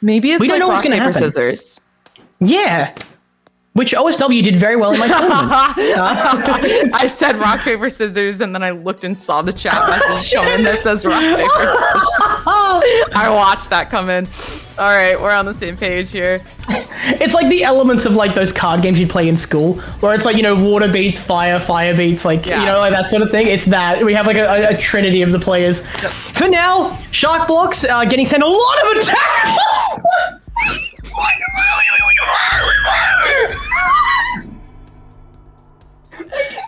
Maybe it's we don't like know what's rock, going to paper, happen. scissors. Yeah. Which OSW did very well in my tournament. I said rock, paper, scissors, and then I looked and saw the chat message showing that says rock, paper, scissors. I watched that come in. All right, we're on the same page here. It's like the elements of like those card games you'd play in school, where it's like, you know, water beats fire, fire beats, like, you know, like that sort of thing. It's that. We have like a trinity of the players. Yep. For now, Sharkblocks getting sent a lot of attacks!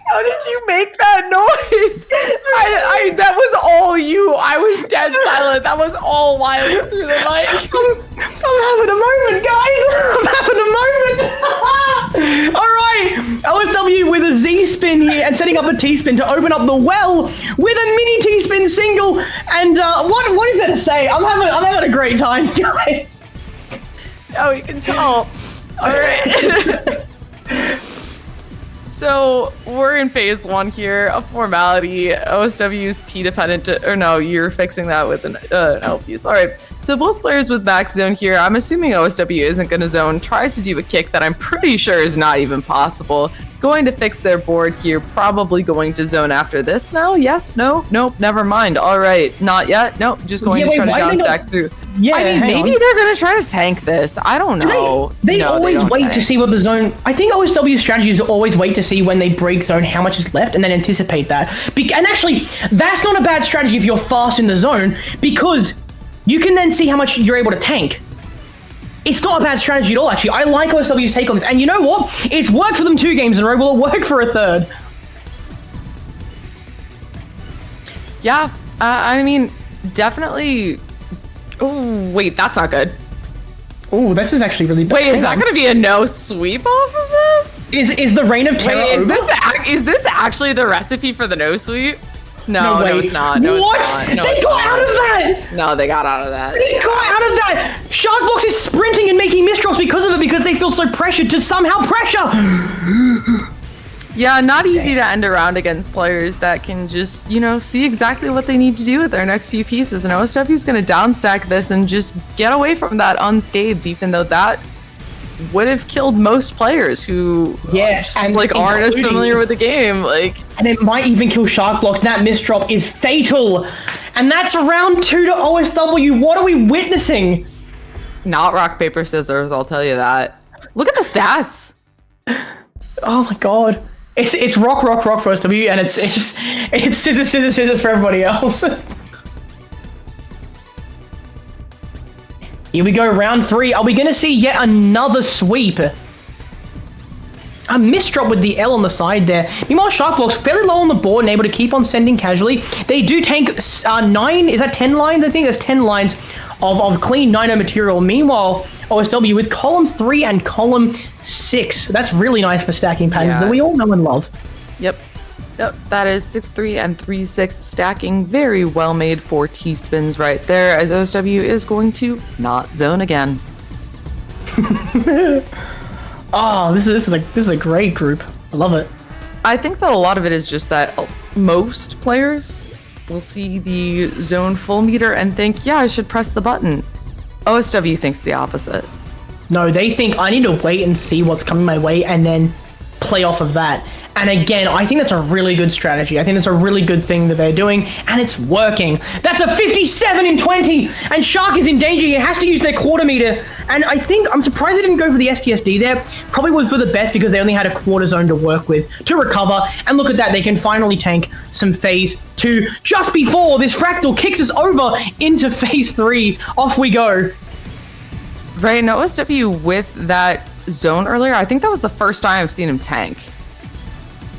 How did you make that noise? That was all you. I was dead silent. That was all Wylie through the mic. I'm having a moment, guys. I'm having a moment. All right, OSW with a Z spin here and setting up a T spin to open up the well with a mini T spin single. And what is there to say? I'm having a great time, guys. Oh, you can tell. All right. So we're in phase 1 here, a formality. OSW's T dependent, or no, you're fixing that with an L piece. All right, so both players with back zone here. I'm assuming OSW isn't going to zone, tries to do a kick that I'm pretty sure is not even possible. Going to fix their board here, probably going to zone after this now. Yes, no, nope, never mind. All right, not yet. Nope, just going to try to down stack through. Yeah, I mean, maybe they're going to try to tank this. I don't know. They always wait to see what the zone... I think OSW's strategy is always wait to see when they break zone how much is left and then anticipate that. And actually, that's not a bad strategy if you're fast in the zone, because you can then see how much you're able to tank. It's not a bad strategy at all, actually. I like OSW's take on this. And you know what? It's worked for them 2 games in a row. Will it work for a 3rd? Yeah, I mean, definitely... Oh, wait, that's not good. Oh, this is actually really bad. Wait, is that going to be a no sweep off of this? Is the Reign of Terror over? Is this actually the recipe for the no sweep? No, no, it's not. No, what? It's not. No, they got out of that! No, they got out of that. They got out of that! Sharkblocks is sprinting and making misdrops because of it, because they feel so pressured to somehow pressure! Yeah, not easy to end around against players that can just, you know, see exactly what they need to do with their next few pieces. And OSW is going to downstack this and just get away from that unscathed, even though that would have killed most players who and like aren't as familiar with the game. Like, and it might even kill Sharkblocks. That misdrop is fatal. And that's round 2 to OSW. What are we witnessing? Not rock, paper, scissors, I'll tell you that. Look at the stats. Oh my god. It's rock for OSW, and it's scissors for everybody else. Here we go, round 3. Are we going to see yet another sweep? A misdrop with the L on the side there. Meanwhile, Sharkblocks fairly low on the board and able to keep on sending casually. They do tank 9, is that 10 lines? I think there's 10 lines of clean 9-0 material. Meanwhile, OSW with column 3 and column 6. That's really nice for stacking patterns that we all know and love. Yep, that is 6-3 and 3-6 stacking. Very well made for T-spins right there, as OSW is going to not zone again. Oh, this is a great group. I love it. I think that a lot of it is just that most players will see the zone full meter and think, yeah, I should press the button. OSW thinks the opposite. No, they think I need to wait and see what's coming my way and then play off of that. And again, I think that's a really good strategy. I think that's a really good thing that they're doing, and it's working. That's a 57 in 20, and Shark is in danger. He has to use their quarter meter. And I think, I'm surprised they didn't go for the STSD there. Probably was for the best because they only had a quarter zone to work with to recover. And look at that, they can finally tank some phase 2 just before this fractal kicks us over into phase 3. Off we go. Right, and OSW with that zone earlier, I think that was the first time I've seen him tank.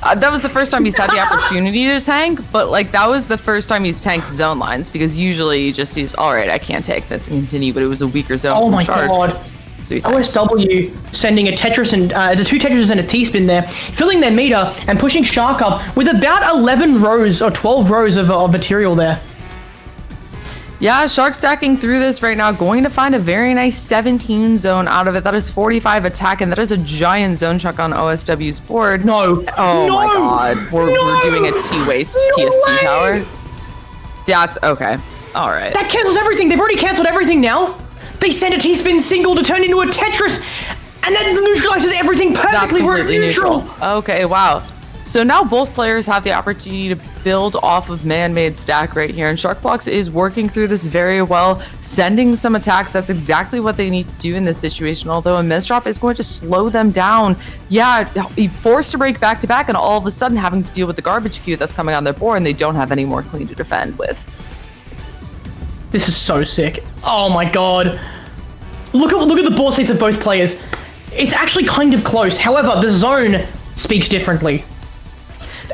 That was the first time he's had the opportunity to tank, but like that was the first time he's tanked zone lines, because usually he just sees, all right, I can't take this and continue, but it was a weaker zone. Oh my god. So OSW sending a Tetris and the 2 Tetris and a T-spin there, filling their meter and pushing Shark up with about 11 rows or 12 rows of material there. Yeah, Shark stacking through this right now, going to find a very nice 17 zone out of it. That is 45 attack, and that is a giant zone chuck on OSW's board. No. Oh my god. We're doing a T-waste TST tower. That's okay. All right. That cancels everything. They've already canceled everything now. They send a T-spin single to turn into a Tetris, and that neutralizes everything perfectly. We're neutral. Okay, wow. So now both players have the opportunity to build off of man-made stack right here, and Sharkbox is working through this very well, sending some attacks. That's exactly what they need to do in this situation, although a misdrop is going to slow them down. Yeah, forced to break back-to-back, and all of a sudden having to deal with the garbage queue that's coming on their board, and they don't have any more clean to defend with. This is so sick. Oh my god. Look at the board states of both players. It's actually kind of close. However, the zone speaks differently.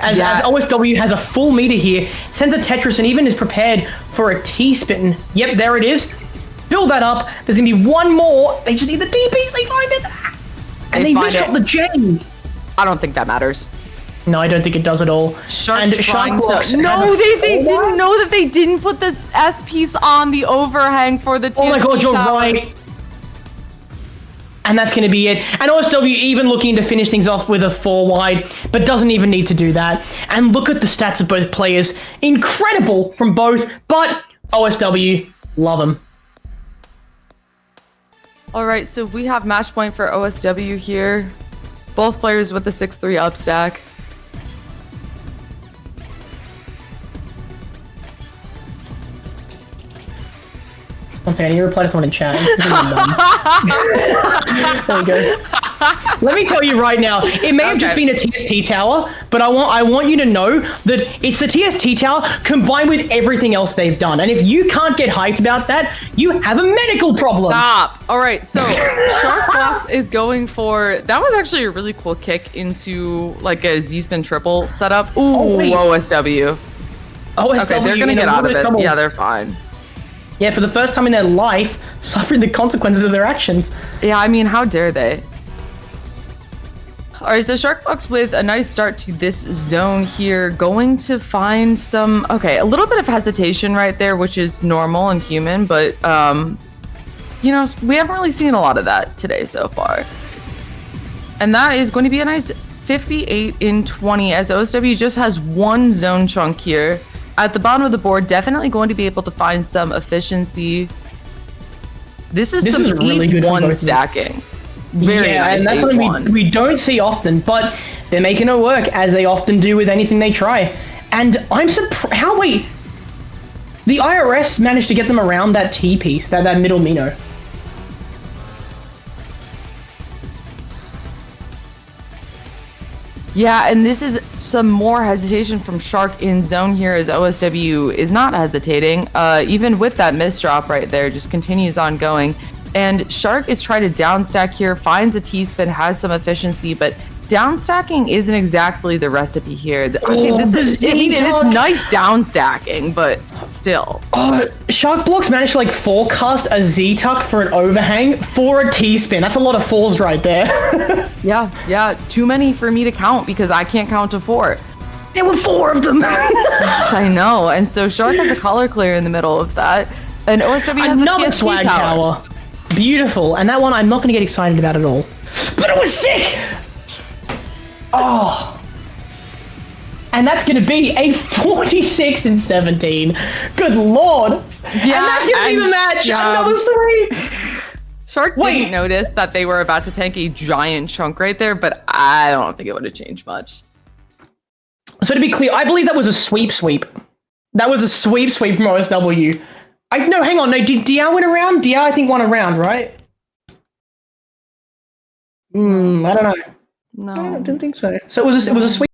As OSW has a full meter here, sends a Tetris and even is prepared for a T-spin. Yep, there it is. Build that up. There's going to be one more. They just need the DPs. They find it. And they missed the J. I don't think that matters. No, I don't think it does at all. Sharkbox. No, they didn't know that they didn't put this S piece on the overhang for the TST Oh my god, you're tower. right. And that's going to be it. And OSW even looking to finish things off with a 4 wide, but doesn't even need to do that. And look at the stats of both players. Incredible from both, but OSW, love them. All right, so we have match point for OSW here. Both players with the 6-3 up stack. One second, you reply to someone in chat. There we go. Let me tell you right now, it may have just been a TST tower, but I want you to know that it's the TST tower combined with everything else they've done. And if you can't get hyped about that, you have a medical problem. Stop. All right, so Sharkbox is going for, that was actually a really cool kick into like a Z-spin triple setup. Ooh, OSW. Okay, they're gonna get out of it. Yeah, they're fine. Yeah, for the first time in their life, suffering the consequences of their actions. Yeah, I mean, how dare they? All right, so Sharkbox with a nice start to this zone here, going to find some, okay, a little bit of hesitation right there, which is normal and human, but, you know, we haven't really seen a lot of that today so far. And that is going to be a nice 58 in 20, as OSW just has one zone chunk here. At the bottom of the board, definitely going to be able to find some efficiency. This is really good one stacking. Very nice, and that's something we don't see often, but they're making it work, as they often do with anything they try. And I'm surprised. Wait, the IRS managed to get them around that T piece, that middle Mino. Yeah, and this is some more hesitation from Shark in zone here, as OSW is not hesitating. Even with that misdrop right there, just continues on going. And Shark is trying to downstack here, finds a T-spin, has some efficiency, but downstacking isn't exactly the recipe here. Okay, it's nice downstacking, but still. Sharkbox managed to like forecast a Z-tuck for an overhang for a T-spin. That's a lot of fours right there. Yeah, too many for me to count because I can't count to 4. There were 4 of them. Yes, I know. And so Shark has a color clear in the middle of that. And OSW has another a TST swag tower. Beautiful. And that one I'm not going to get excited about at all. But it was sick! Oh. And that's going to be a 46 in 17. Good lord. Yeah, and that's going to be the match. Another 3. Shark didn't notice that they were about to tank a giant chunk right there, but I don't think it would have changed much. So to be clear, I believe that was a sweep. That was a sweep from OSW. No, hang on. No, did Diao win a round? Diao, I think, won a round, right? I don't know. No. I don't think so. So it was a sweep.